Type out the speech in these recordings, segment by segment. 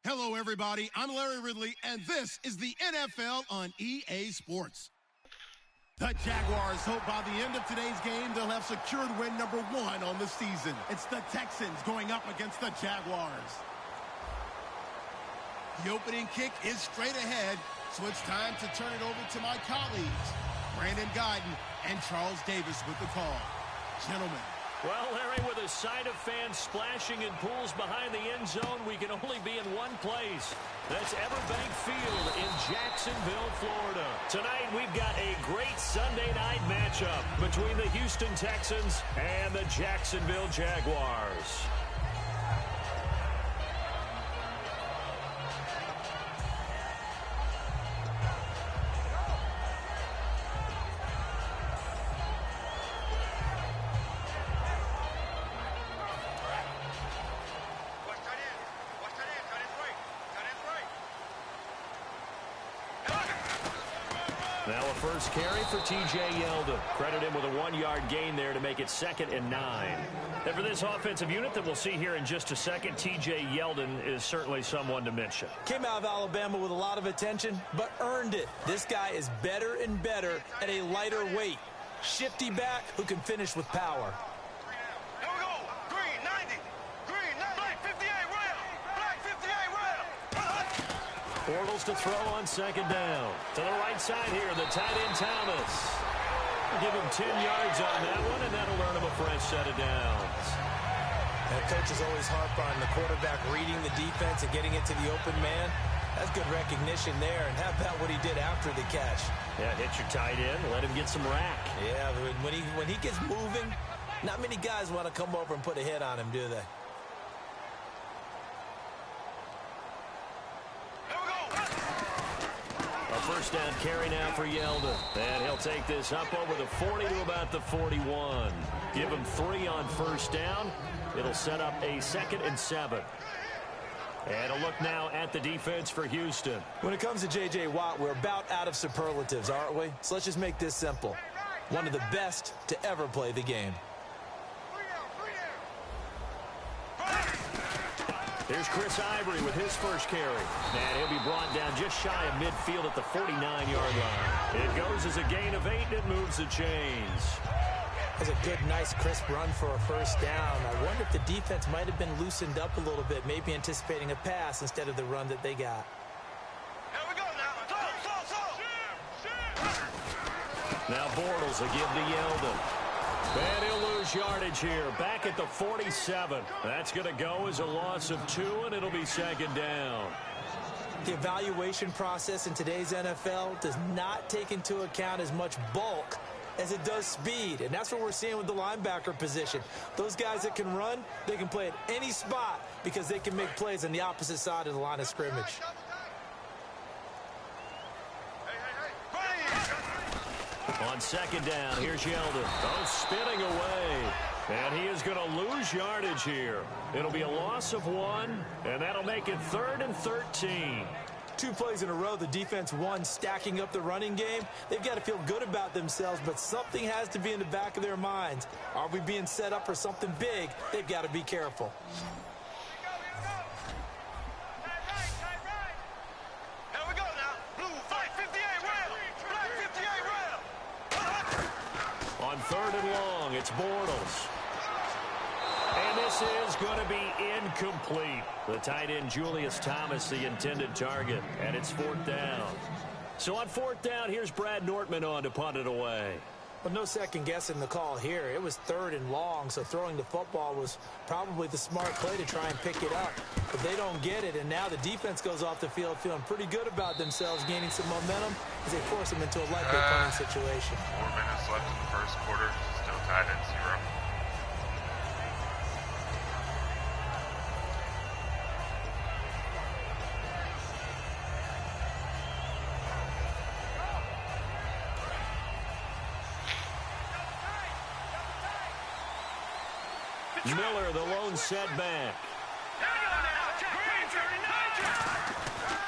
Hello, everybody. I'm Larry Ridley, and this is the NFL on EA Sports. The Jaguars hope by the end of today's game they'll have secured win number 1 on the season. It's the Texans going up against the Jaguars. The opening kick is straight ahead, so it's time to turn it over to my colleagues, Brandon Guyton and Charles Davis with the call. Gentlemen. Well, Larry, with a sight of fans splashing in pools behind the end zone, we can only be in one place. That's Everbank Field in Jacksonville, Florida. Tonight, we've got a great Sunday night matchup between the Houston Texans and the Jacksonville Jaguars. Now a first carry for T.J. Yeldon. Credit him with a 1-yard gain there to make it 2nd and 9. And for this offensive unit that we'll see here in just a second, T.J. Yeldon is certainly someone to mention. Came out of Alabama with a lot of attention, but earned it. This guy is better and better at a lighter weight. Shifty back who can finish with power. Bortles to throw on 2nd down. To the right side here, the tight end Thomas. Give him 10 yards on that one, and that'll earn him a fresh set of downs. And coaches always harp on the quarterback reading the defense and getting it to the open man. That's good recognition there. And how about what he did after the catch? Yeah, hit your tight end, let him get some rack. Yeah, when he gets moving, not many guys want to come over and put a hit on him, do they? First down carry now for Yeldon. And he'll take this up over the 40 to about the 41. Give him 3 on first down. It'll set up a 2nd and 7. And a look now at the defense for Houston. When it comes to J.J. Watt, we're about out of superlatives, aren't we? So let's just make this simple. One of the best to ever play the game. Here's Chris Ivory with his first carry. And he'll be brought down just shy of midfield at the 49-yard line. It goes as a gain of 8, and it moves the chains. That's a good, nice, crisp run for a first down. I wonder if the defense might have been loosened up a little bit, maybe anticipating a pass instead of the run that they got. Here we go now. Now Bortles will give to Yeldon. And he'll lose yardage here. Back at the 47. That's going to go as a loss of 2, and it'll be 2nd down. The evaluation process in today's NFL does not take into account as much bulk as it does speed. And that's what we're seeing with the linebacker position. Those guys that can run, they can play at any spot because they can make plays on the opposite side of the line of scrimmage. On 2nd down, here's Yeldon. Oh, spinning away. And he is going to lose yardage here. It'll be a loss of 1, and that'll make it 3rd and 13. 2 plays in a row, the defense won, stacking up the running game. They've got to feel good about themselves, but something has to be in the back of their minds. Are we being set up for something big? They've got to be careful. On 3rd and long, it's Bortles. And this is going to be incomplete. The tight end, Julius Thomas, the intended target. And it's 4th down. So on 4th down, here's Brad Nortman on to punt it away. Well, no second guessing the call here. It was 3rd and long, so throwing the football was probably the smart play to try and pick it up. But they don't get it, and now the defense goes off the field feeling pretty good about themselves, gaining some momentum as they force them into a likely punting situation. 4 minutes left in the first quarter, still tied at 0. Miller, the lone setback.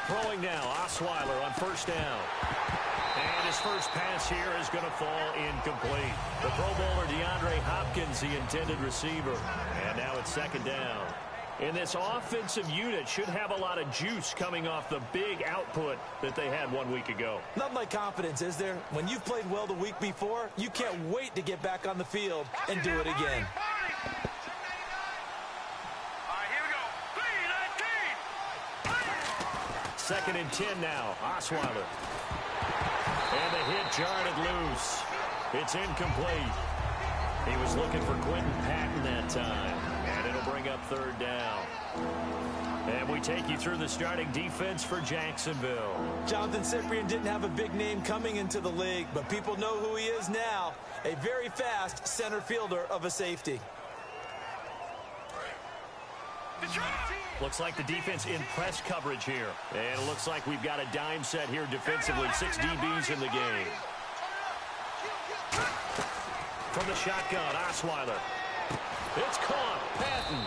Throwing now, Osweiler on first down. And his first pass here is going to fall incomplete. The Pro Bowler DeAndre Hopkins, the intended receiver. And now it's 2nd down. And this offensive unit should have a lot of juice coming off the big output that they had 1 week ago. Nothing like confidence, is there? When you've played well the week before, you can't wait to get back on the field and do it again. 2nd and 10 now. Osweiler. And the hit jarred it loose. It's incomplete. He was looking for Quentin Patton that time. And it'll bring up 3rd down. And we take you through the starting defense for Jacksonville. Jonathan Cyprien didn't have a big name coming into the league, but people know who he is now. A very fast center fielder of a safety. Looks like the defense in press coverage here. And it looks like we've got a dime set here defensively. 6 DBs in the game. From the shotgun, Osweiler. It's caught. Patton.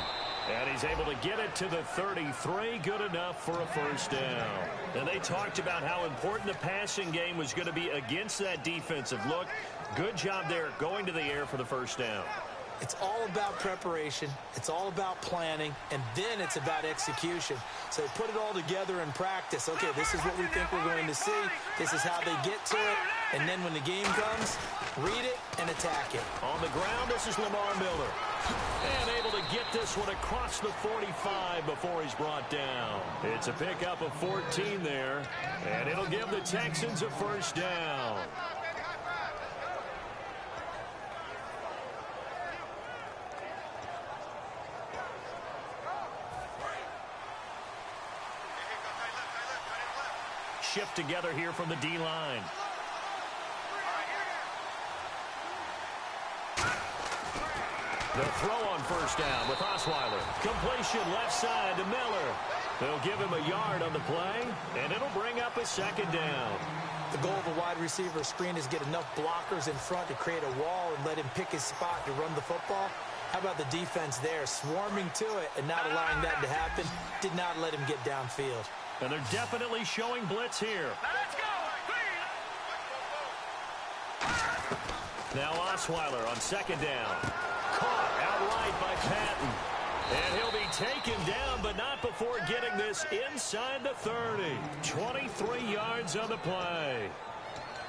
And he's able to get it to the 33. Good enough for a first down. And they talked about how important the passing game was going to be against that defensive look. Good job there going to the air for the first down. It's all about preparation. It's all about planning. And then it's about execution. So they put it all together in practice. Okay, this is what we think we're going to see. This is how they get to it. And then when the game comes, read it and attack it. On the ground, this is Lamar Miller. And able to get this one across the 45 before he's brought down. It's a pickup of 14 there. And it'll give the Texans a first down. Shift together here from the D-line. The throw on first down with Osweiler. Completion left side to Miller. They'll give him a yard on the play, and it'll bring up a 2nd down. The goal of a wide receiver screen is get enough blockers in front to create a wall and let him pick his spot to run the football. How about the defense there, swarming to it and not allowing that to happen? Did not let him get downfield. And they're definitely showing blitz here. Now Osweiler on 2nd down. Caught outright by Patton. And he'll be taken down, but not before getting this inside the 30. 23 yards on the play.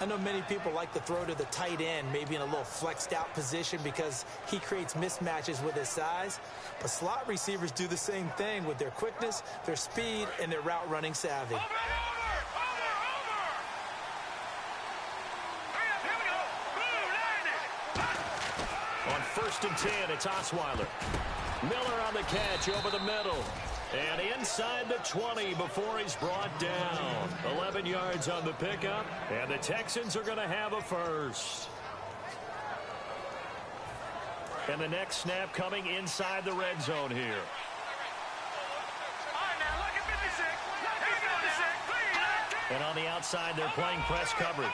I know many people like to throw to the tight end, maybe in a little flexed out position because he creates mismatches with his size. But slot receivers do the same thing with their quickness, their speed, and their route running savvy. On 1st and 10, it's Osweiler. Miller on the catch over the middle. And inside the 20 before he's brought down. 11 yards on the pickup. And the Texans are going to have a first. And the next snap coming inside the red zone here. And on the outside, they're playing press coverage.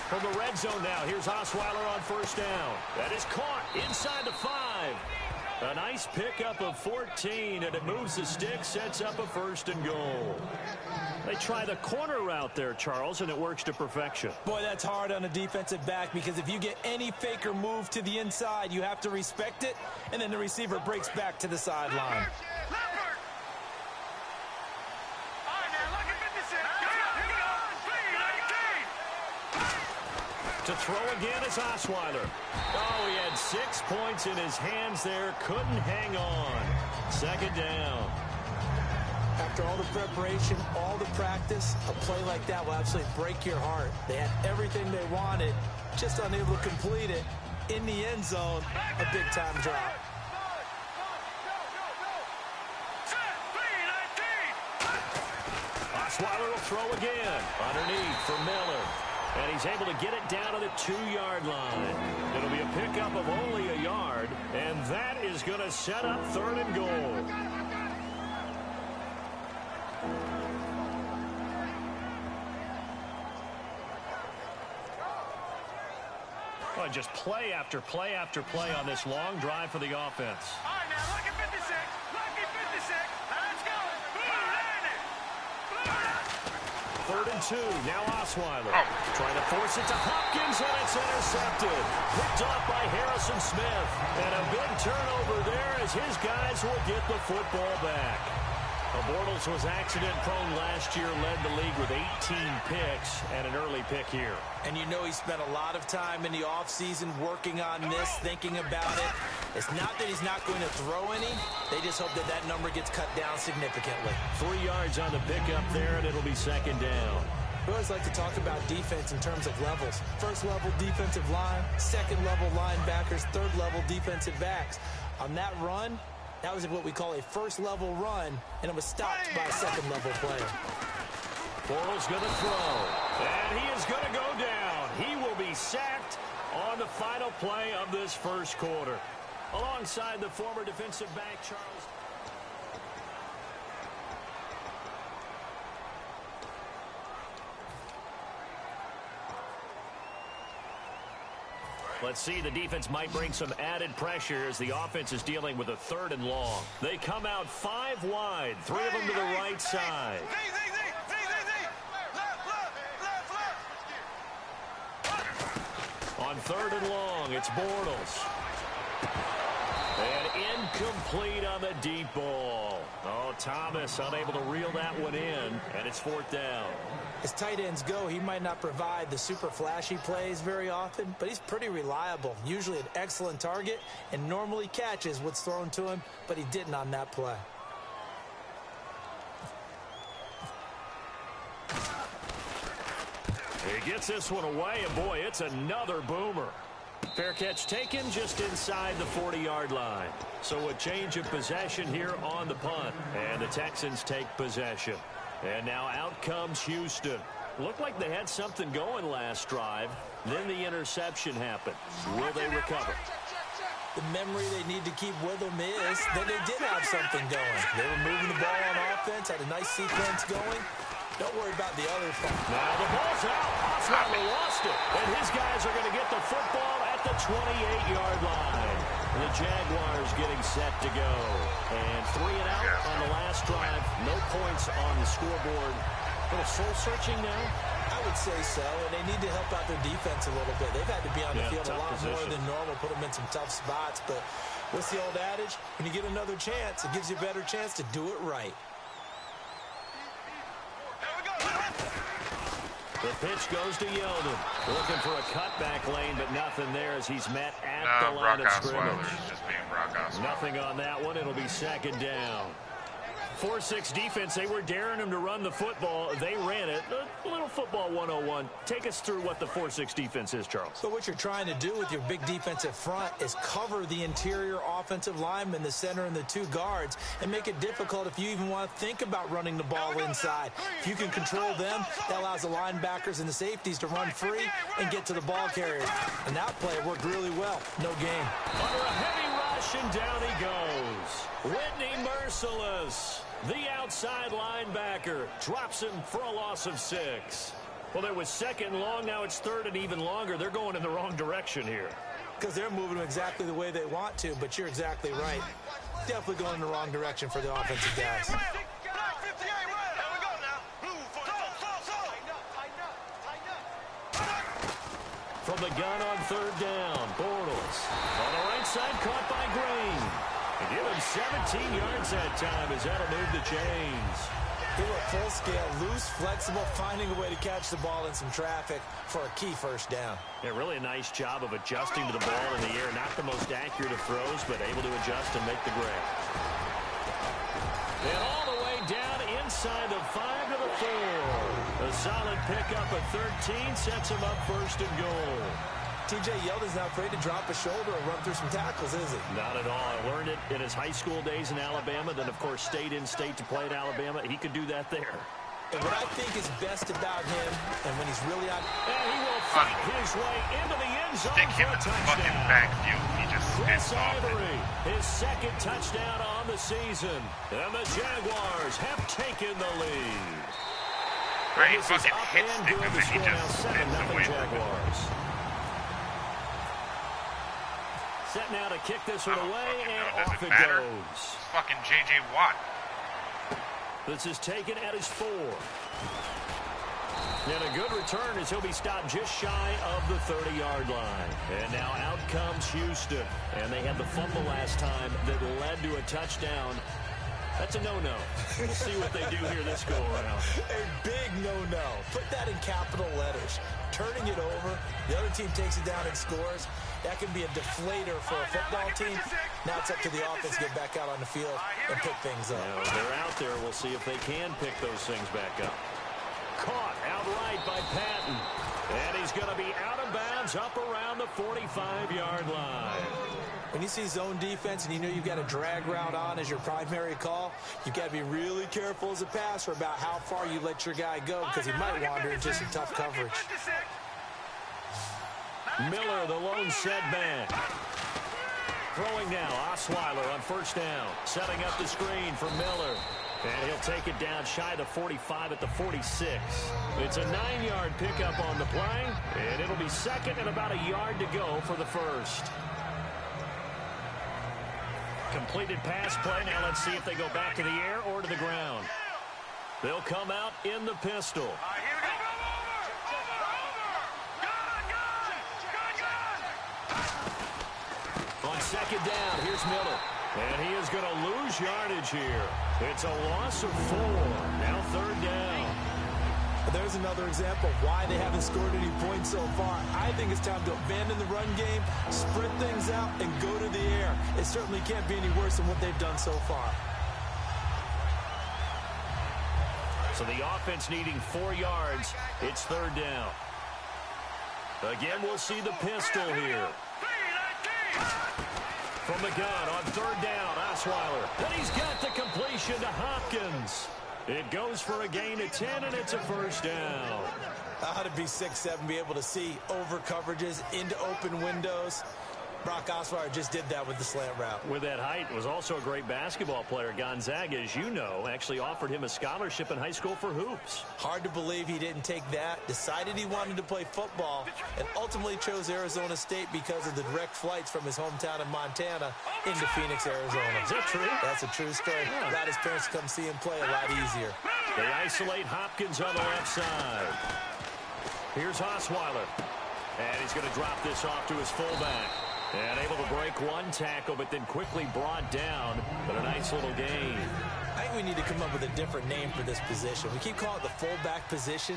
From the red zone now, here's Osweiler on first down. That is caught inside the 5. A nice pickup of 14, and it moves the stick, sets up a 1st and goal. They try the corner route there, Charles, and it works to perfection. Boy, that's hard on a defensive back because if you get any fake or move to the inside, you have to respect it, and then the receiver breaks back to the sideline. To throw again is Osweiler. Oh, he had 6 points in his hands there. Couldn't hang on. 2nd down. After all the preparation, all the practice, a play like that will absolutely break your heart. They had everything they wanted, just unable to complete it. In the end zone, a big-time drop. Osweiler will throw again. Underneath for Miller. And he's able to get it down to the 2-yard line. It'll be a pickup of only a yard, and that is going to set up 3rd and goal. Well, just play after play after play on this long drive for the offense. All right, now, lucky 56. Lucky 56. Now, let's go. Blue, 3rd and 2. Now Osweiler. Trying to force it to Hopkins, and it's intercepted. Picked off by Harrison Smith. And a big turnover there as his guys will get the football back. Bortles was accident-prone last year, led the league with 18 picks and an early pick here. And you know he spent a lot of time in the offseason working on this, thinking about it. It's not that he's not going to throw any. They just hope that that number gets cut down significantly. 3 yards on the pickup there, and it'll be 2nd down. We always like to talk about defense in terms of levels. 1st level defensive line, 2nd level linebackers, 3rd level defensive backs. On that run, that was what we call a 1st level run, and it was stopped by a 2nd level player. Bortles going to throw, and he is going to go down. He will be sacked on the final play of this 1st quarter. Alongside the former defensive back, Charles. Let's see, the defense might bring some added pressure as the offense is dealing with a 3rd and long. They come out 5 wide, 3 of them to the right side. On 3rd and long, it's Bortles. And incomplete on the deep ball. Oh, Thomas unable to reel that one in, and it's 4th down. As tight ends go, he might not provide the super flashy plays very often, but he's pretty reliable. Usually an excellent target and normally catches what's thrown to him, but he didn't on that play. He gets this one away, and boy, it's another boomer. Fair catch taken just inside the 40-yard line. So a change of possession here on the punt, and the Texans take possession. And now out comes Houston. Looked like they had something going last drive. Then the interception happened. Will they recover? The memory they need to keep with them is that they did have something going. They were moving the ball on offense, had a nice sequence going. Don't worry about the other thing. Now the ball's out. Osweiler lost it. And his guys are going to get the football at the 28-yard line. And the Jaguars getting set to go. And 3 and out on the last drive. No points on the scoreboard. A little soul-searching now? I would say so, and they need to help out their defense a little bit. They've had to be on the field a lot more than normal, put them in some tough spots. But what's the old adage? When you get another chance, it gives you a better chance to do it right. The pitch goes to Yeldon. Looking for a cutback lane, but nothing there as he's met at the line of scrimmage. Just being Brock Osweiler. Nothing on that one. It'll be 2nd down. 4-6 defense, they were daring him to run the football. They ran it. A little football 101. Take us through what the 4-6 defense is, Charles. So what you're trying to do with your big defensive front is cover the interior offensive lineman, the center, and the 2 guards, and make it difficult if you even want to think about running the ball inside. If you can control them, that allows the linebackers and the safeties to run free and get to the ball carriers. And that play worked really well. No gain. Under a heavy rush, and down he goes. Whitney Merciless, the outside linebacker, drops him for a loss of 6. Well, there was 2nd and long. Now it's 3rd and even longer. They're going in the wrong direction here. Because they're moving exactly the way they want to, but you're exactly right. Definitely going in the wrong direction for the offensive guys. From the gun on 3rd down, Bortles. On the right side, caught by Green. And give him 17 yards that time as that'll move the chains. They were full scale, loose, flexible, finding a way to catch the ball in some traffic for a key 1st down. Yeah, really a nice job of adjusting to the ball in the air. Not the most accurate of throws, but able to adjust and make the grab. And all the way down inside the 5 to the 4. A solid pickup of 13 sets him up first and goal. T.J. Yeldon's not afraid to drop a shoulder or run through some tackles, is he? Not at all. I learned it in his high school days in Alabama. Then, of course, stayed in state to play at Alabama. He could do that there. And what I think is best about him, and when he's really on... And he will fight his way into the end zone. Stick him in the fucking backfield. He just Chris spins off it. Ivory, his second touchdown on the season. And the Jaguars have taken the lead. Right, he fucking hits stick him and he just spins away from it. Jaguars. Set now to kick this one away, and off it goes. Fucking J.J. Watt. This is taken at his 4. And a good return as he'll be stopped just shy of the 30-yard line. And now out comes Houston. And they had the fumble last time that led to a touchdown. That's a no-no. We'll see what they do here this go-around. A big no-no. Put that in capital letters. Turning it over, the other team takes it down and scores. That can be a deflator for a football team. Now it's up to the offense to get back out on the field and pick things up. Now, they're out there. We'll see if they can pick those things back up. Caught outright by Patton. And he's going to be out of bounds up around the 45-yard line. When you see zone defense and you know you've got a drag route on as your primary call, you've got to be really careful as a passer about how far you let your guy go because he might wander into some tough coverage. Miller, the lone setback. Throwing now, Osweiler on first down. Setting up the screen for Miller. And he'll take it down shy of the 45 at the 46. It's a 9-yard pickup on the play. And it'll be second and about a yard to go for the first. Completed pass play. Now let's see if they go back to the air or to the ground. They'll come out in the pistol. On second down, here's Miller. And he is going to lose yardage here. It's a loss of 4. Now third down. There's another example of why they haven't scored any points so far. I think it's time to abandon the run game, spread things out, and go to the air. It certainly can't be any worse than what they've done so far. So the offense needing 4 yards. It's third down. Again, we'll see the pistol here. From the gun on third down, Osweiler. And he's got the completion to Hopkins. It goes for a gain of 10, and it's a first down. How to be 6'7", be able to see over coverages into open windows. Brock Osweiler just did that with the slant route. With that height, was also a great basketball player. Gonzaga, as you know, actually offered him a scholarship in high school for hoops. Hard to believe he didn't take that, decided he wanted to play football, and ultimately chose Arizona State because of the direct flights from his hometown in Montana into Phoenix, Arizona. Is that true? That's a true story. Yeah. Allowed his parents to come see him play a lot easier. They isolate Hopkins on the left side. Here's Osweiler. And he's going to drop this off to his fullback. And able to break one tackle, but then quickly brought down. But a nice little gain. I think we need to come up with a different name for this position. We keep calling it the fullback position.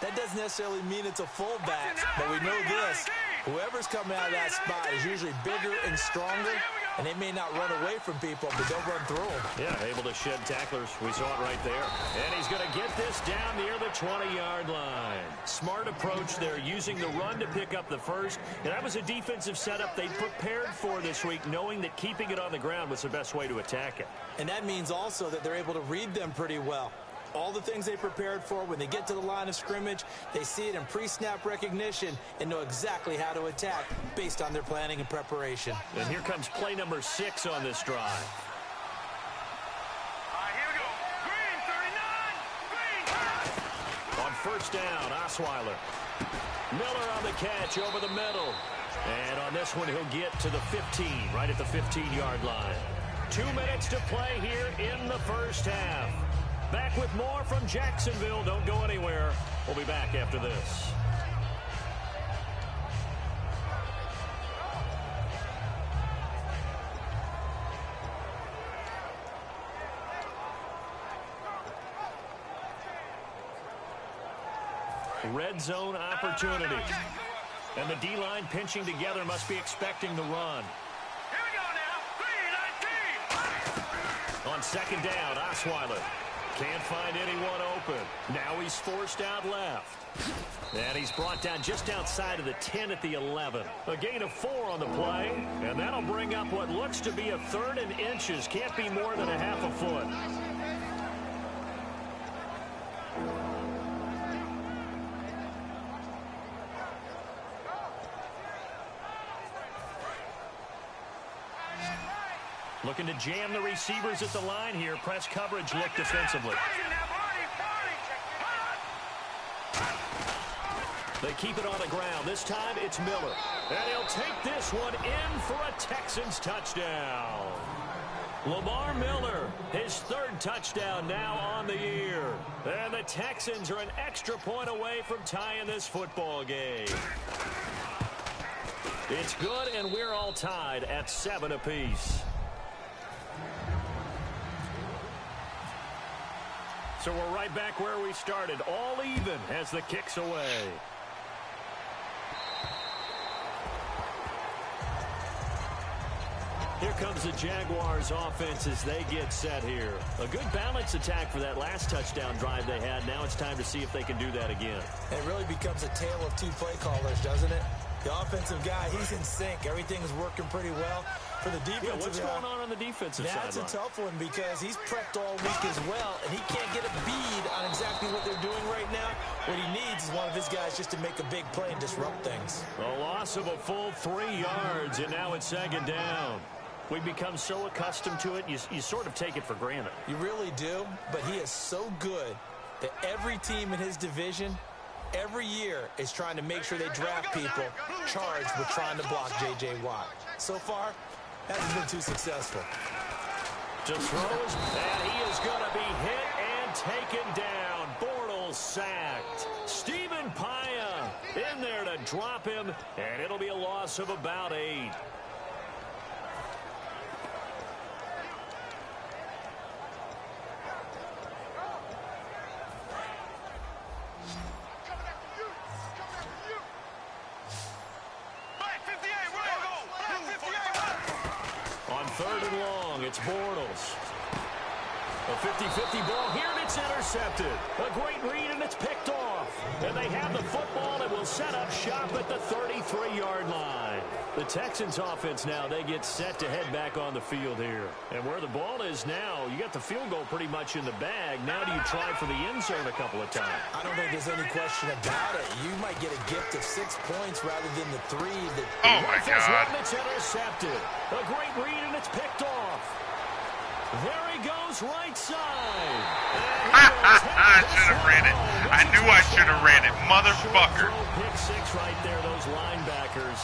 That doesn't necessarily mean it's a fullback, but we know this. Whoever's coming out of that spot is usually bigger and stronger, and they may not run away from people, but they'll run through them. Yeah, able to shed tacklers. We saw it right there. And he's going to get this down near the 20-yard line. Smart approach there, using the run to pick up the first. And that was a defensive setup they prepared for this week, knowing that keeping it on the ground was the best way to attack it. And that means also that they're able to read them pretty well. All the things they prepared for, when they get to the line of scrimmage, they see it in pre-snap recognition and know exactly how to attack based on their planning and preparation. And here comes play number 6 on this drive. Here we go. Green, 39. Green. On first down, Osweiler. Miller on the catch over the middle. And on this one, he'll get to the 15, right at the 15-yard line. 2 minutes to play here in the first half. Back with more from Jacksonville. Don't go anywhere. We'll be back after this. Red zone opportunity. And the D-line pinching together must be expecting the run. Here we go now. 3-19. On second down, Osweiler. Can't find anyone open. Now he's forced out left. And he's brought down just outside of the 10 at the 11. A gain of 4 on the play, and that'll bring up what looks to be a 3rd and inches. Can't be more than a half a foot. Looking to jam the receivers at the line here. Press coverage look defensively. They keep it on the ground. This time it's Miller. And he'll take this one in for a Texans touchdown. Lamar Miller, his 3rd touchdown now on the year. And the Texans are an extra point away from tying this football game. It's good, and we're all tied at 7 apiece. So we're right back where we started, all even as the kick's away. Here comes the Jaguars offense as they get set here. A good balance attack for that last touchdown drive they had. Now it's time to see if they can do that again. It really becomes a tale of 2 play callers, doesn't it? The offensive guy, he's in sync. Everything's working pretty well. For the defensive guy, what's going on the defensive side? That's a tough one because he's prepped all week as well, and he can't get a bead on exactly what they're doing right now. What he needs is one of his guys just to make a big play and disrupt things. A loss of a full 3 yards, and now it's 2nd down. We've become so accustomed to it, you sort of take it for granted. You really do, but he is so good that every team in his division every year is trying to make sure they draft people charged with trying to block J.J. Watt. So far, hasn't been too successful. Just throws, and he is going to be hit and taken down. Bortles sacked. Stephen Paya in there to drop him, and it'll be a loss of about 8. On 3rd and long, it's Bortles. A 50-50 ball here, and it's intercepted. A great read, and it's picked off. And they have the football and will set up shop at the 33-yard line. The Texans offense now, they get set to head back on the field here. And where the ball is now, you got the field goal pretty much in the bag. Now do you try for the end zone a couple of times? I don't think there's any question about it. You might get a gift of 6 points rather than the 3. Oh, my God. It's intercepted. A great read, and it's picked off. There he goes, right side. I should have ran it. I knew I should have ran it. Motherfucker. Pick 6 right there, those linebackers.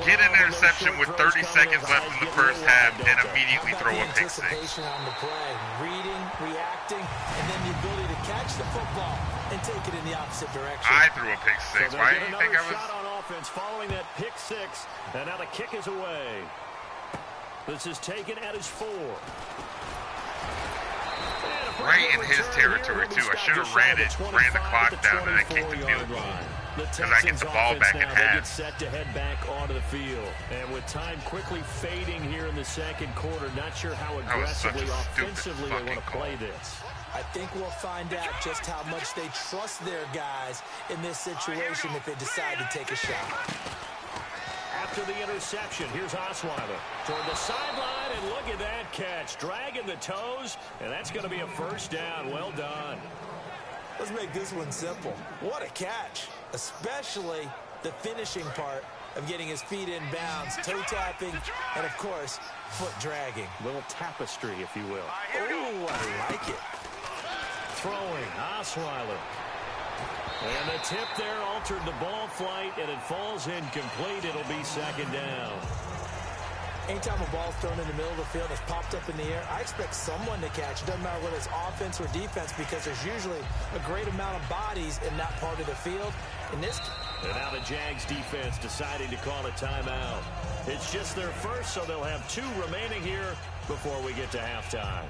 Get an interception with 30 seconds left in the first half and immediately throw a pick 6. Anticipation on the play, reading, reacting, and then the ability to catch the football and take it in the opposite direction. I threw a pick 6. Why do you think I was? Shot on offense following that pick 6, and now the kick is away. This is taken at his 4. Right in his territory, too. I should have ran the clock down, and I kicked the field goal. Because I get the ball back in half. They get set to head back onto the field. And with time quickly fading here in the 2nd quarter, not sure how aggressively, offensively they want to play this. I think we'll find out just how much they trust their guys in this situation if they decide to take a shot. After the interception, here's Osweiler toward the sideline, and look at that catch. Dragging the toes, and that's going to be a 1st down. Well done. Let's make this one simple. What a catch, especially the finishing part of getting his feet in bounds, toe tapping, and, of course, foot dragging. Little tapestry, if you will. Oh, I like it. Throwing, Osweiler. And the tip there altered the ball flight, and it falls incomplete. It'll be 2nd down. Anytime a ball's thrown in the middle of the field, it's popped up in the air, I expect someone to catch. It doesn't matter whether it's offense or defense because there's usually a great amount of bodies in that part of the field. And now the Jags defense deciding to call a timeout. It's just their first, so they'll have 2 remaining here before we get to halftime.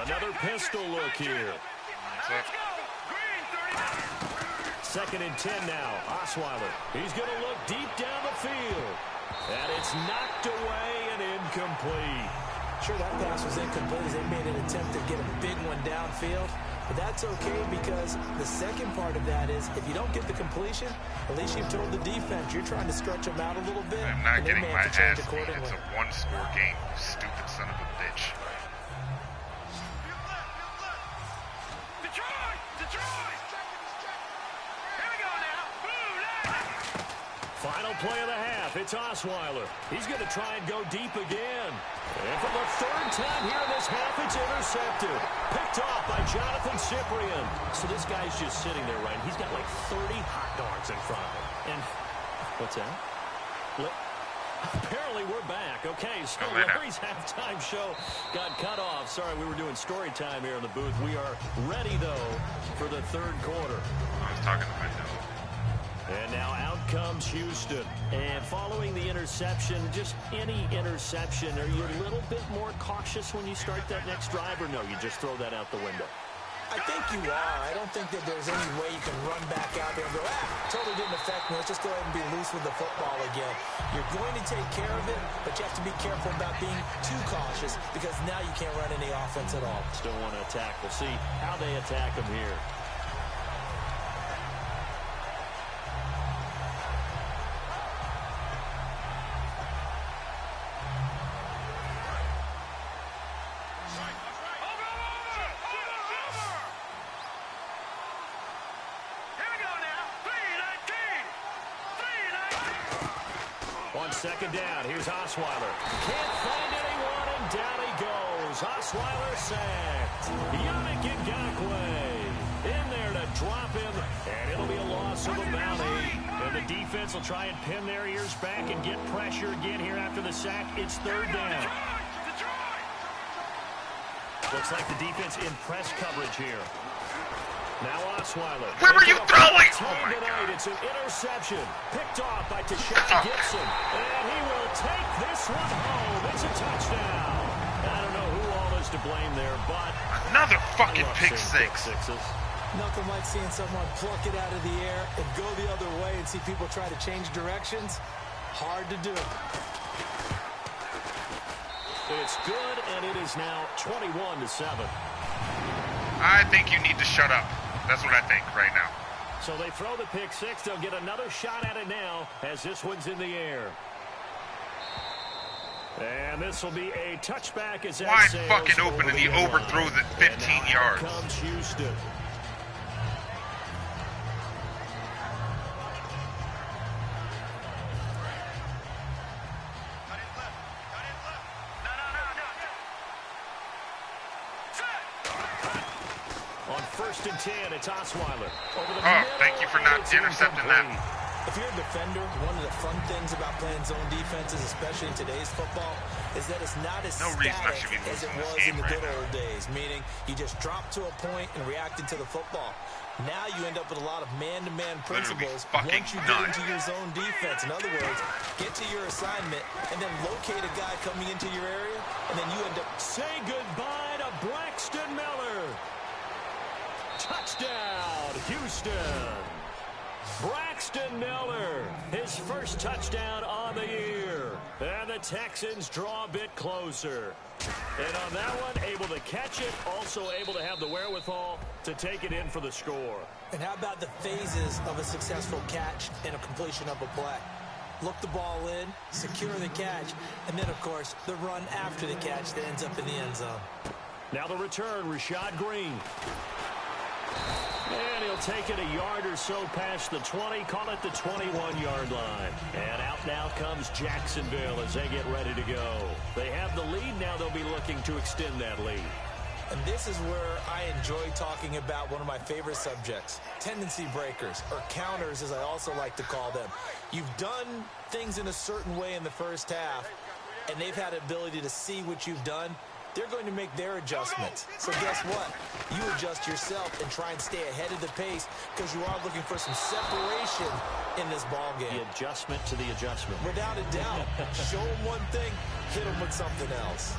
Another pistol look here. 2nd and 10 now. Osweiler, he's going to look deep down the field. And it's knocked away and incomplete. Sure, that pass was incomplete as they made an attempt to get a big one downfield. But that's okay because the second part of that is if you don't get the completion, at least you've told the defense you're trying to stretch them out a little bit. I'm not getting my ass beat. Accordingly. It's a one-score game, you stupid son of a bitch. Detroit! Here we go now. Final play of the half. It's Osweiler. He's going to try and go deep again. And for the 3rd time here in this half, it's intercepted. Picked off by Jonathan Cyprien. So this guy's just sitting there, right? He's got like 30 hot dogs in front of him. And what's that? Apparently we're back. Okay, so Larry's halftime show got cut off. Sorry, we were doing story time here in the booth. We are ready, though, for the 3rd quarter. I was talking to myself. And now out comes Houston. And following the interception, just any interception, are you a little bit more cautious when you start that next drive, or no, you just throw that out the window? I think you are. I don't think that there's any way you can run back out there and go, totally didn't affect me. Let's just go ahead and be loose with the football again. You're going to take care of it, but you have to be careful about being too cautious because now you can't run any offense at all. Still want to attack. We'll see how they attack them here. On 2nd down, here's Osweiler. Can't find anyone, and down he goes. Osweiler sacked. Yannick Ngakoue in there to drop him, and it'll be a loss of about 8. And the defense will try and pin their ears back and get pressure again here after the sack. It's 3rd down. Looks like the defense in press coverage here. Now Osweiler. Where were you throwing? Oh my God. It's an interception. Picked off by Tashawn Gibson. And he will take this one home. It's a touchdown. I don't know who all is to blame there, but another fucking pick six. Nothing like seeing someone pluck it out of the air and go the other way and see people try to change directions. Hard to do. It's good, and it is now 21-7. I think you need to shut up. That's what I think right now. So they throw the pick six. They'll get another shot at it now as this one's in the air. And this will be a touchback as that wide sails fucking open, and he overthrows it 15 yards. Here comes Houston. On 1st and 10, it's Osweiler. Thank you for not intercepting that. If you're a defender, one of the fun things about playing zone defenses, especially in today's football, is that it's not as static as it was in the good old days, meaning you just drop to a point and react to the football. Now you end up with a lot of man-to-man principles once you get into your zone defense. In other words, get to your assignment and then locate a guy coming into your area, and then you end up... Say goodbye to Braxton Miller. Touchdown, Houston. Braxton Miller, his first touchdown on the year. And the Texans draw a bit closer. And on that one, able to catch it, also able to have the wherewithal to take it in for the score. And how about the phases of a successful catch and a completion of a play? Look the ball in, secure the catch, and then, of course, the run after the catch that ends up in the end zone. Now the return, Rashad Green. And he'll take it a yard or so past the 20, call it the 21-yard line. And out now comes Jacksonville as they get ready to go. They have the lead, now they'll be looking to extend that lead. And this is where I enjoy talking about one of my favorite subjects, tendency breakers, or counters as I also like to call them. You've done things in a certain way in the first half, and they've had the ability to see what you've done. They're going to make their adjustments. So guess what? You adjust yourself and try and stay ahead of the pace because you are looking for some separation in this ball game. The adjustment to the adjustment. Without a doubt. Show them one thing, hit them with something else.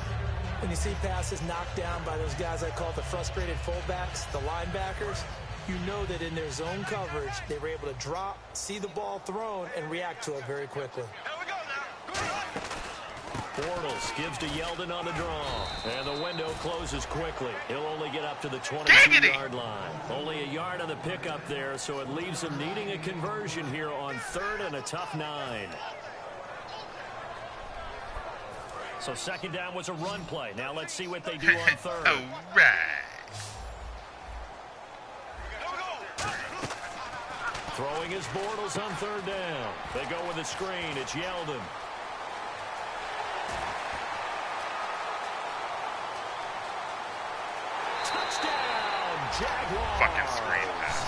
When you see passes knocked down by those guys I call the frustrated fullbacks, the linebackers, you know that in their zone coverage, they were able to drop, see the ball thrown, and react to it very quickly. Bortles gives to Yeldon on the draw. And the window closes quickly. He'll only get up to the 22-yard line. Only a yard on the pickup there, so it leaves him needing a conversion here on 3rd and a tough 9. So 2nd down was a run play. Now let's see what they do on 3rd. All right. Throwing his Bortles on 3rd down. They go with a screen. It's Yeldon. Touchdown, Jaguars. Fucking screen pass.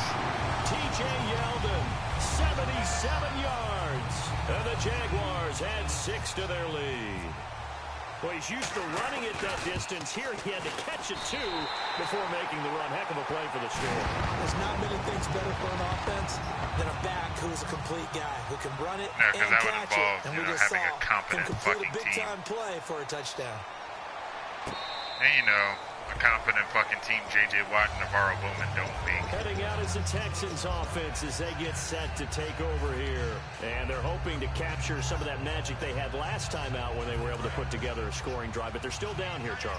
TJ Yeldon, 77 yards. And the Jaguars add 6 to their lead. Well, he's used to running it that distance. Here he had to catch it, too, before making the run. Heck of a play for the score. There's not many things better for an offense than a back who's a complete guy who can run it and catch it. And we just saw him complete a big-time play for a touchdown. And, you know, a confident fucking team, J.J. Watt and Navarro Bowman don't make. Heading out is the Texans offense as they get set to take over here. And they're hoping to capture some of that magic they had last time out when they were able to put together a scoring drive. But they're still down here, Charles.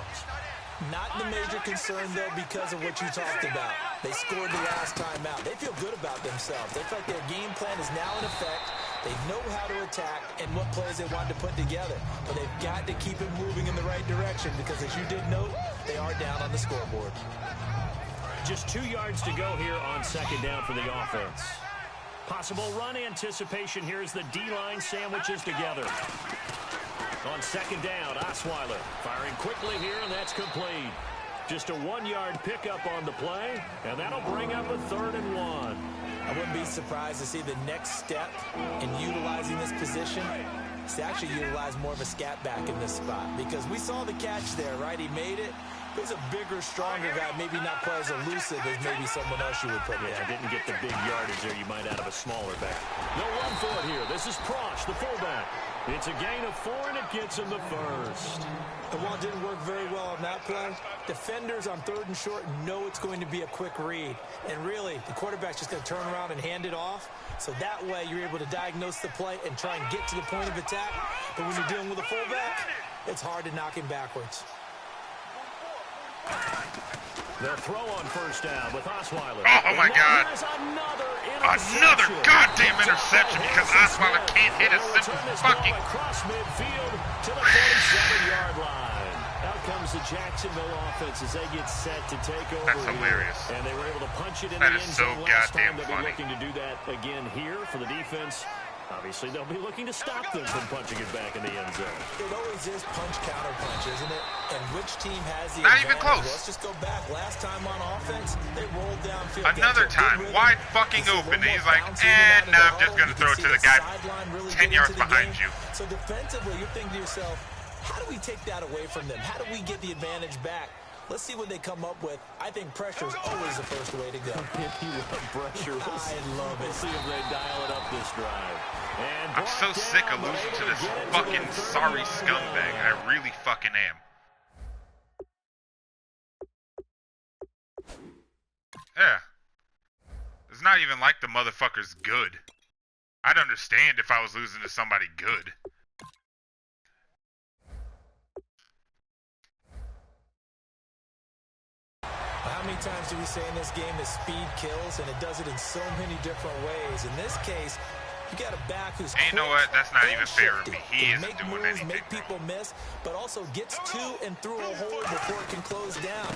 Not the major concern, though, because of what you talked about. They scored the last time out. They feel good about themselves. They feel like their game plan is now in effect. They know how to attack and what plays they want to put together. But they've got to keep it moving in the right direction because, as you did note, they are down on the scoreboard. Just 2 yards to go here on 2nd down for the offense. Possible run anticipation here as the D-line sandwiches together. On 2nd down, Osweiler firing quickly here, and that's complete. Just a 1-yard pickup on the play, and that'll bring up a 3rd and 1. I wouldn't be surprised to see the next step in utilizing this position is to actually utilize more of a scat back in this spot, because we saw the catch there, right? He made it. He's a bigger, stronger guy, maybe not quite as elusive as maybe someone else you would put there. Yeah, didn't get the big yardage there you might out of a smaller back. No run for it here. This is Prosch, the fullback. It's a gain of 4, and it gets him the 1st. And while it didn't work very well on that play, defenders on 3rd and short know it's going to be a quick read. And really, the quarterback's just going to turn around and hand it off. So that way, you're able to diagnose the play and try and get to the point of attack. But when you're dealing with a fullback, it's hard to knock him backwards. The throw on 1st down with Osweiler. Oh, my God. Another goddamn interception because Osweiler can't hit a simple fucking... Across midfield to the 47-yard line. Out comes the Jacksonville offense as they get set to take over. That's hilarious. And they were able to punch it in that the end zone so last time. goddamn They'll funny. be looking to do that again here for the defense. Obviously, they'll be looking to stop them from punching it back in the end zone. It always is punch-counter-punch, isn't it? And which team has the Not advantage? even close. Well, let's just go back. Last time on offense, they rolled downfield. Another time, wide fucking open. And he's like, no, I'm just going to throw it to the guy 10 yards behind you. So defensively, you're thinking to yourself, how do we take that away from them? How do we get the advantage back? Let's see what they come up with. I think pressure is always the first way to go. If you want pressure, I love it. We'll see if they dial it up this drive. And I'm so sick of losing to this fucking sorry scumbag. I really fucking am. Yeah. It's not even like the motherfucker's good. I'd understand if I was losing to somebody good. How many times do we say in this game that speed kills, and it does it in so many different ways? In this case, you got a back who's and you know what? That's not even fair to me. He isn't doing anything make people miss, but also gets to and through a hole before it can close down.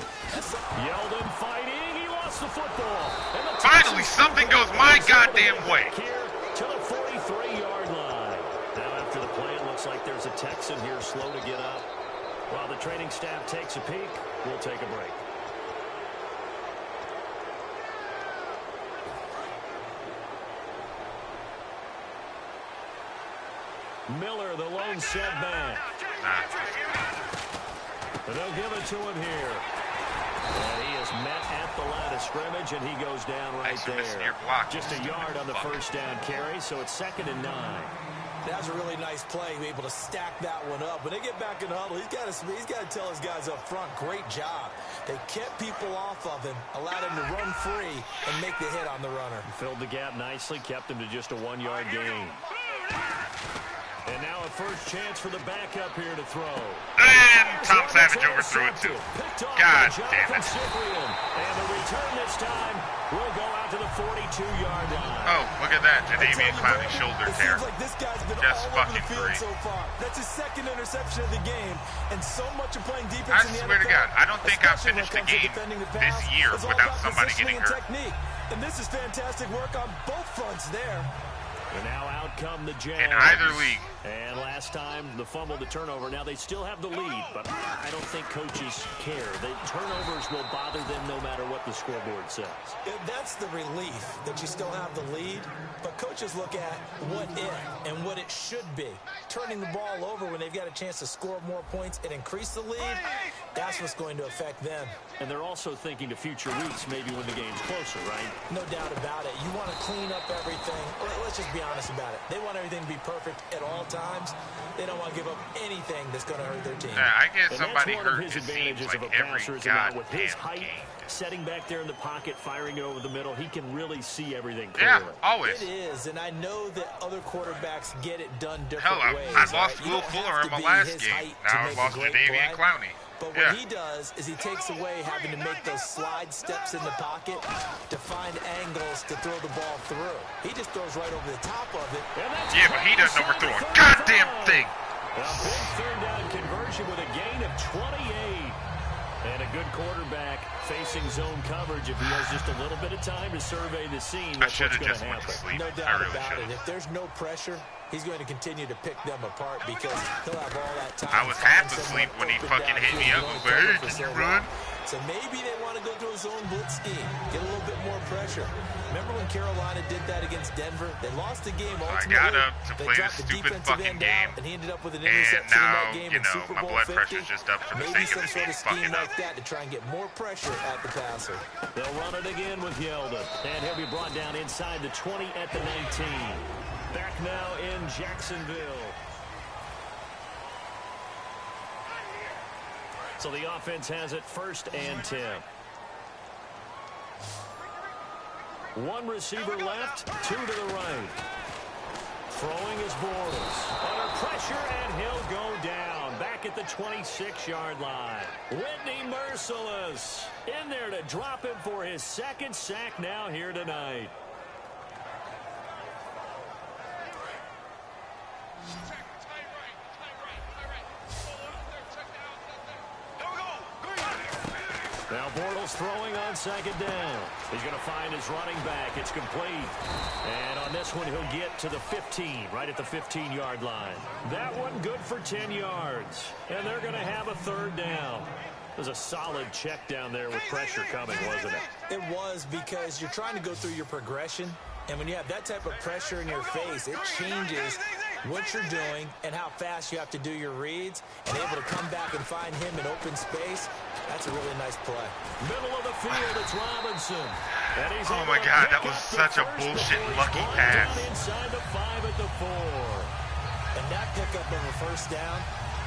Yeldon fighting. He lost the football. And finally, something goes my goddamn way. Here to the 43-yard line. Now after the play, it looks like there's a Texan here slow to get up. While the training staff takes a peek, we'll take a break. Miller, the lone setback. But they'll give it to him here. And he is met at the line of scrimmage, and he goes down right there. Just a yard on the first down carry, so it's 2nd and 9. That's a really nice play, able to stack that one up. When they get back in the huddle, he's got to tell his guys up front, great job. They kept people off of him, allowed him to run free and make the hit on the runner. Filled the gap nicely, kept him to just a 1-yard gain. And now a first chance for the backup here to throw. And Tom Savage overthrew it too. God damn it. And the return this time will go out to the 42-yard line. Oh, look at that. Jadavian Clowney's shoulder tear. Seems like this guy's been Just all over the fucking field great. so far. That's his second interception of the game. And so much of playing defense I in the swear to NFL, God, I don't think I've especially finished when the it comes to game defending the this pass, year it's all without about somebody positioning getting and hurt. technique. And this is fantastic work on both fronts there. And now out come the Jags. In either league. And last time, the fumble, the turnover. Now they still have the lead, but I don't think coaches care. The turnovers will bother them no matter what the scoreboard says. That's the relief that you still have the lead, but coaches look at what if and what it should be. Turning the ball over when they've got a chance to score more points and increase the lead, that's what's going to affect them. And they're also thinking to future weeks, maybe when the game's closer, right? No doubt about it. You want to clean up everything. Let's just be honest about it. They want everything to be perfect at all times. They don't want to give up anything that's going to hurt their team. Yeah, I get And somebody that's one of hurt, his it seems advantages like of a every passer is about with his goddamn height, game. setting back there in the pocket, firing it over the middle. He can really see everything Yeah, clearly. always. It is, and I know that other quarterbacks get it done different Hell, ways. I lost right? You Will don't Fuller have in to my be last his game. height to Now I make a lost great Jadavian play. Clowney. But Yeah. what he does is he takes away having to make those slide steps in the pocket to find angles to throw the ball through. He just throws right over the top of it. Yeah, but he doesn't overthrow a goddamn thing. A big third down conversion with a gain of 28. And a good quarterback facing zone coverage. If he has just a little bit of time to survey the scene, I that's should what's have going just to went to happen. sleep. No I doubt really about should it. have. If there's no pressure, he's going to continue to pick them apart because he'll have all that time. I was to half find asleep someone when he open fucking hit me downfield. up. He's I was only like, covered hey, for can you so run? long. So maybe they want to go to a zone blitz scheme, get a little bit more pressure. Remember when Carolina did that against Denver? They lost the game ultimately. I got up to They play dropped this the stupid defensive fucking end game. out, and he ended up with an And interception in now, that game you in know, Super my Bowl blood 50. pressure's just up for the Maybe sake of some this sort game of scheme fucking like up. that to try and get more pressure at the passer. They'll run it again with Yeldon. And he'll be brought down inside the 20 at the 19. Back now in Jacksonville. So the offense has it 1st and 10. One receiver left, 2 to the right. Throwing is Bortles. Under pressure, and he'll go down. Back at the 26-yard line. Whitney Merciless in there to drop him for his 2nd sack now here tonight. Now Bortles throwing on 2nd down. He's going to find his running back. It's complete. And on this one, he'll get to the 15, right at the 15-yard line. That one good for 10 yards. And they're going to have a 3rd down. It was a solid check down there with pressure coming, wasn't it? It was, because you're trying to go through your progression, and when you have that type of pressure in your face, it changes what you're doing and how fast you have to do your reads, and able to come back and find him in open space. That's a really nice play. Middle of the field, it's Robinson. And he's Oh my God, that was such a bullshit lucky pass. Inside the 5 at the 4. And that pickup of a 1st down,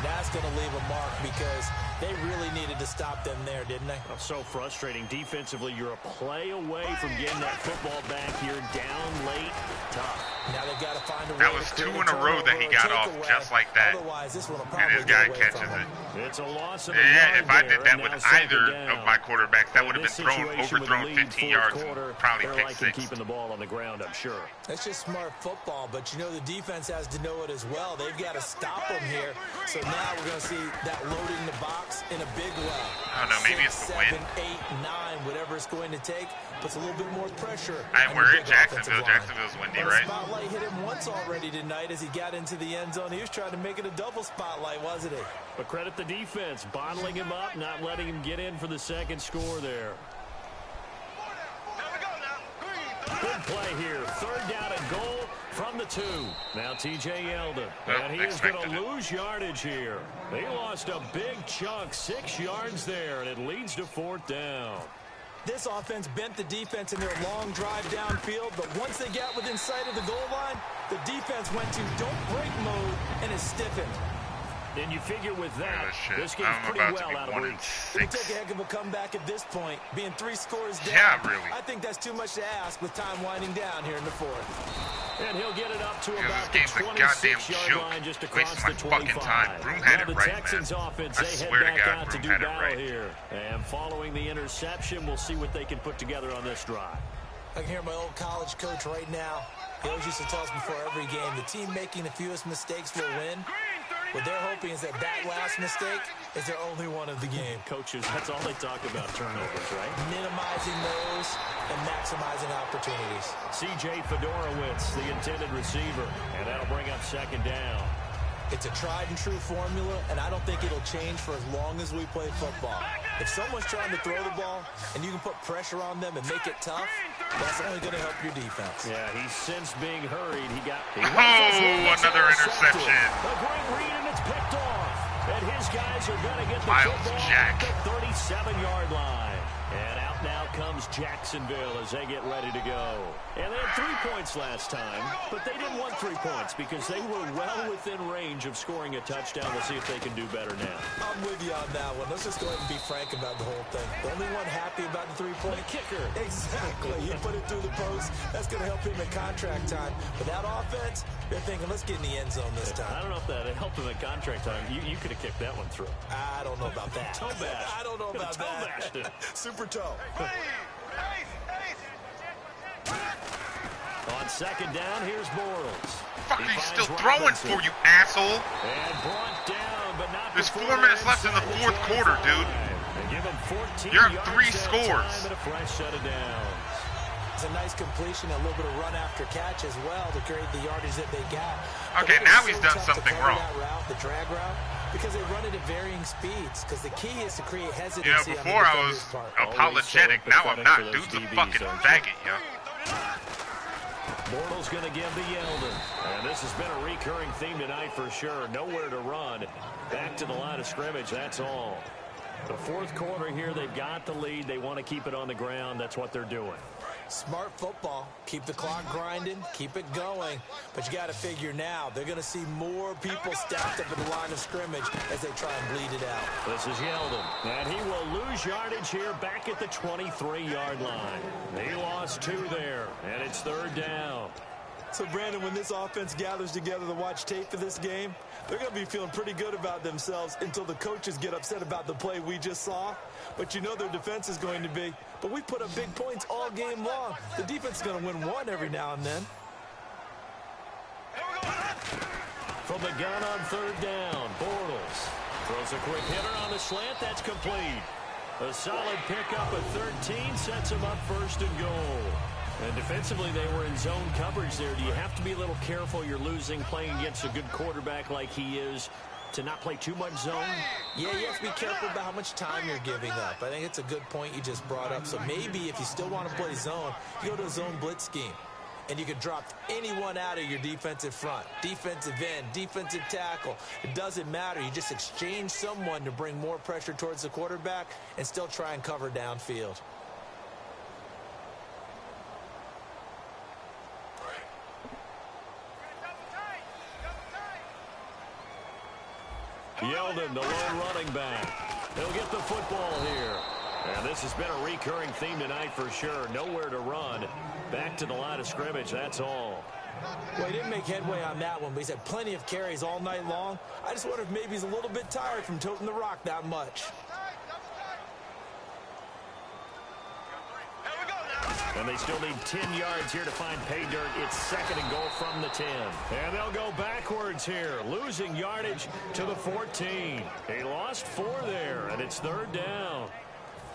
that's going to leave a mark, because they really needed to stop them there, didn't they? So frustrating. Defensively, you're a play away from getting that football back here, down late. Tough. Now they've got to find a way. That was to 2 create in a row that he got off takeaway. just like that. Otherwise, this one will And probably this guy get away catches from it. them. It's a loss of a Yeah, yard if I there, did that and with now 2nd either down. of my quarterbacks, that would have In been this situation with overthrown the lead 15 fourth yards quarter, and probably they're pick liking 6. keeping the ball on the ground, I'm sure. That's just smart football, but you know the defense has to know it as well. They've got to stop them here. So now we're going to see that loading the box in a big way. I don't know, maybe 6, it's the 7, wind. 8, 9, whatever it's going to take, puts a little bit more pressure. And on we're the in big offensive Jacksonville. line. Jacksonville's windy, Well, right? the spotlight hit him once already tonight as he got into the end zone. He was trying to make it a double spotlight, wasn't he? But credit the defense, bottling him up, not letting him get in for the 2nd score there. Good play here. 3rd down and goal from the 2. Now T.J. Yeldon. Well, And he is going to expected it. lose yardage here. He lost a big chunk, 6 yards there, and it leads to 4th down. This offense bent the defense in their long drive downfield, but once they got within sight of the goal line, the defense went to don't break mode and is stiffened. And you figure with that, this game's I'm pretty about well to be out of 1 reach. and 6. It'll take a heck of a comeback at this point, being 3 scores down. Yeah, really. I think that's too much to ask with time winding down here in the fourth. And he'll get it up to Because about this the game's a goddamn 26-yard joke. line just across Wasting the my 25. fucking time. Broom had it the right, Texans man. offense, I they head swear to back God, out to Broom do had it battle right. here. And following the interception, we'll see what they can put together on this drive. I can hear my old college coach right now. He always used to tell us before every game, the team making the fewest mistakes will win. What they're hoping is that last mistake is their only one of the game. Coaches, that's all they talk about, turnovers, right? Minimizing those and maximizing opportunities. C.J. Fedorowicz, the intended receiver, and that'll bring up second down. It's a tried and true formula, and I don't think it'll change for as long as we play football. If someone's trying to throw the ball and you can put pressure on them and make it tough, that's only going to help your defense. Yeah, he's since being hurried. Another interception. A great read, and it's picked off. And his guys are going to get the football Jack. at the 37-yard line. And out now comes Jacksonville as they get ready to go. And they had 3 points last time, but they didn't want 3 points because they were well within range of scoring a touchdown. We'll see if they can do better now. I'm with you on that one. Let's just go ahead and be frank about the whole thing. The only one happy about the 3-point kicker. Exactly. He put it through the post. That's going to help him at contract time. But that offense, they're thinking, let's get in the end zone this time. I don't know if that helped him at contract time. You could have kicked that one through. I don't know about that. Toe bash. I don't know about Toe that. bashed it. Super toe. On second down, here's Bortles. Fuck are you still throwing for, you asshole? And brought down, but not There's before 4 minutes left in the inside fourth quarter, 25. dude. They give him 14 You're up yards 3 that scores. time and a fresh set of downs. It's a nice completion, a little bit of run after catch as well to create the yardage that they got. Okay, now he's done something wrong. That route, the drag route, because they run it at varying speeds. Because the key is to create hesitancy. You know, before I was apologetic, now I'm not. Dude's a fucking faggot, yo. Bortles going to give to Yeldon. And this has been a recurring theme tonight for sure. Nowhere to run. Back to the line of scrimmage, that's all. The fourth quarter here, they've got the lead. They want to keep it on the ground. That's what they're doing. Smart football. Keep the clock grinding. Keep it going. But you got to figure now, they're going to see more people stacked up at the line of scrimmage as they try and bleed it out. This is Yeldon. And he will lose yardage here back at the 23-yard line. He lost 2 there, and it's third down. So, Brandon, when this offense gathers together to watch tape for this game, they're going to be feeling pretty good about themselves until the coaches get upset about the play we just saw. But you know their defense is going to be. But we put up big points all game long. The defense is going to win one every now and then. From the gun on third down, Bortles throws a quick hitter on the slant. That's complete. A solid pickup at 13 sets him up first and goal. And defensively, they were in zone coverage there. Do you have to be a little careful? You're losing playing against a good quarterback like he is to not play too much zone? Yeah, you have to be careful about how much time you're giving up. I think it's a good point you just brought up. So maybe if you still want to play zone, you go to a zone blitz scheme. And you can drop anyone out of your defensive front. Defensive end, defensive tackle. It doesn't matter. You just exchange someone to bring more pressure towards the quarterback and still try and cover downfield. Yeldon, the lone running back. He'll get the football here. And this has been a recurring theme tonight for sure. Nowhere to run. Back to the line of scrimmage, that's all. Well, he didn't make headway on that one, but he's had plenty of carries all night long. I just wonder if maybe he's a little bit tired from toting the rock that much. And they still need 10 yards here to find pay dirt. It's second and goal from the 10. And they'll go backwards here, losing yardage to the 14. He lost 4 there, and it's third down.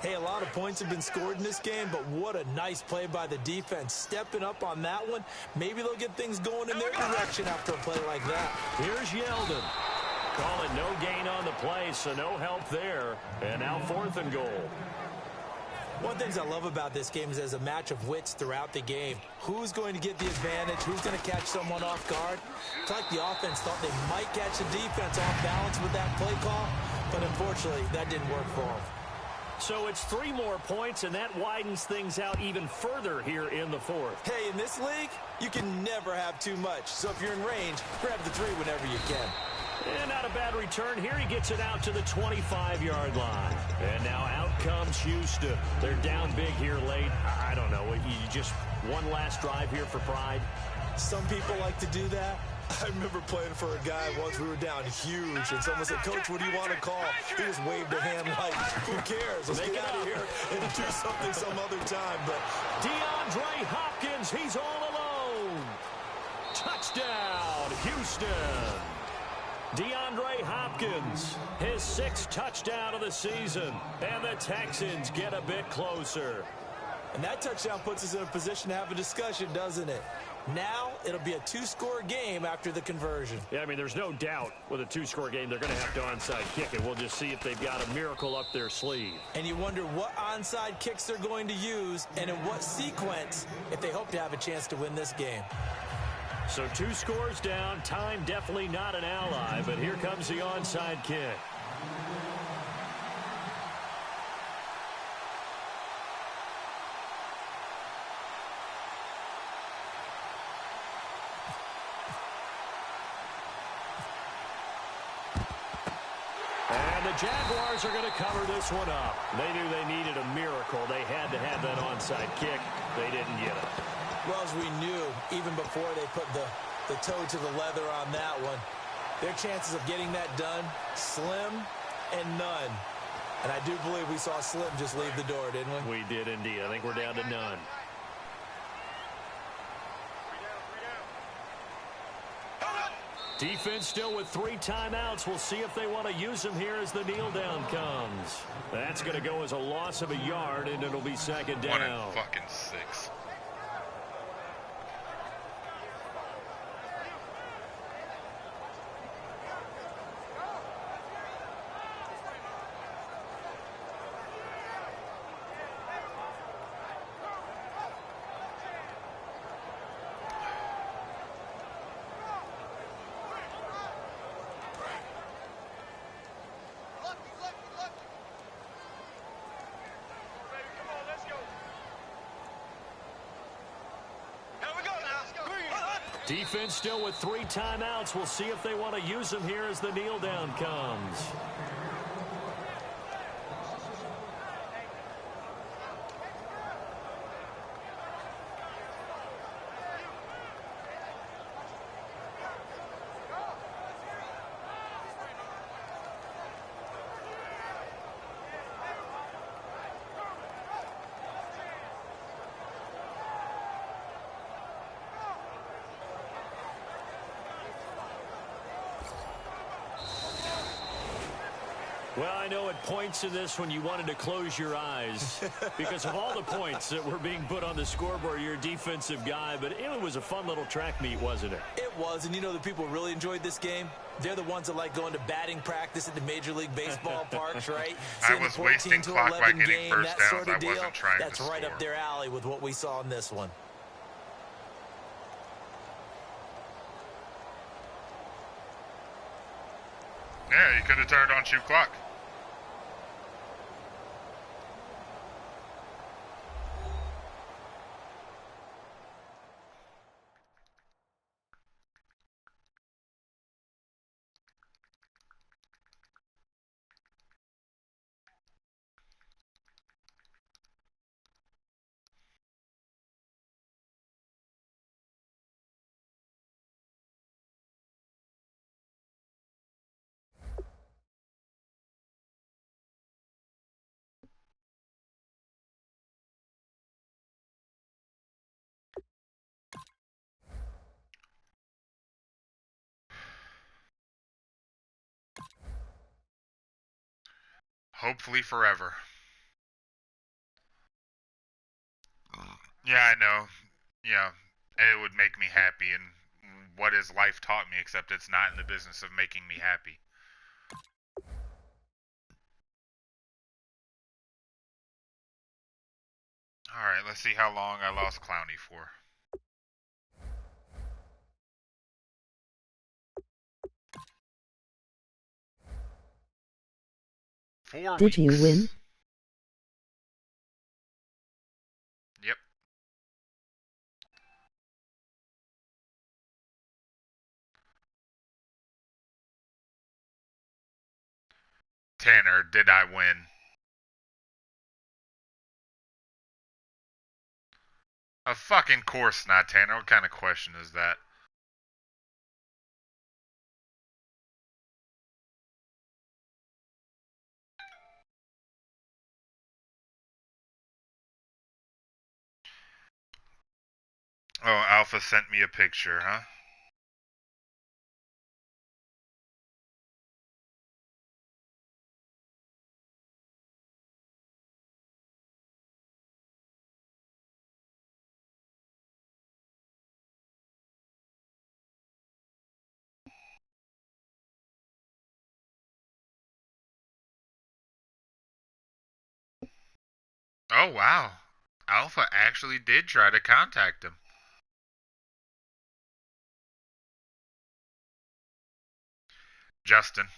Hey, a lot of points have been scored in this game, but what a nice play by the defense. Stepping up on that one, maybe they'll get things going in their direction after a play like that. Here's Yeldon. Calling no gain on the play, so no help there. And now fourth and goal. One of the things I love about this game is there's a match of wits throughout the game. Who's going to get the advantage? Who's going to catch someone off guard? It's like the offense thought they might catch the defense off balance with that play call, but unfortunately, that didn't work for them. So it's 3 more points, and that widens things out even further here in the fourth. Hey, in this league, you can never have too much. So if you're in range, grab the 3 whenever you can. And not a bad return here. He gets it out to the 25-yard line. And now out comes Houston. They're down big here late. I don't know. You just one last drive here for pride? Some people like to do that. I remember playing for a guy once. We were down huge, and someone said, "Coach, what do you want to call?" He just waved a hand like, "Who cares? Let's get out of here and do something some other time." But DeAndre Hopkins, he's all alone. Touchdown, Houston. DeAndre Hopkins, his 6th touchdown of the season, and the Texans get a bit closer. And that touchdown puts us in a position to have a discussion, doesn't it? Now it'll be a 2-score game after the conversion. Yeah, I mean, there's no doubt with a 2-score game they're going to have to onside kick it. We'll just see if they've got a miracle up their sleeve. And you wonder what onside kicks they're going to use and in what sequence if they hope to have a chance to win this game. So 2 scores down. Time definitely not an ally, but here comes the onside kick. And the Jaguars are going to cover this one up. They knew they needed a miracle. They had to have that onside kick. They didn't get it. Well, as we knew, even before they put the toe to the leather on that one, their chances of getting that done, slim and none. And I do believe we saw Slim just leave the door, didn't we? We did indeed. I think we're down to none. Defense still with 3 timeouts. We'll see if they want to use them here as the kneel down comes. That's going to go as a loss of a yard, and it'll be 2nd down. 1 and fucking 6. Defense still with 3 timeouts. We'll see if they want to use them here as the kneel down comes. Well, I know at points in this when you wanted to close your eyes because of all the points that were being put on the scoreboard. You're a defensive guy, but it was a fun little track meet, wasn't it? It was, and you know the people really enjoyed this game? They're the ones that like going to batting practice at the Major League Baseball parks, right? I was wasting clock by getting first downs. I wasn't trying to That's right up their alley with what we saw in this one. Yeah, you could have turned on shoot clock. Hopefully forever. Yeah, I know. Yeah, it would make me happy, and what has life taught me except it's not in the business of making me happy. Alright, let's see how long I lost Clowney for. Did you win? Tanner, did I win? Of fucking course not, Tanner. What kind of question is that? Oh, Alpha sent me a picture, huh? Oh, wow. Alpha actually did try to contact him. Justin.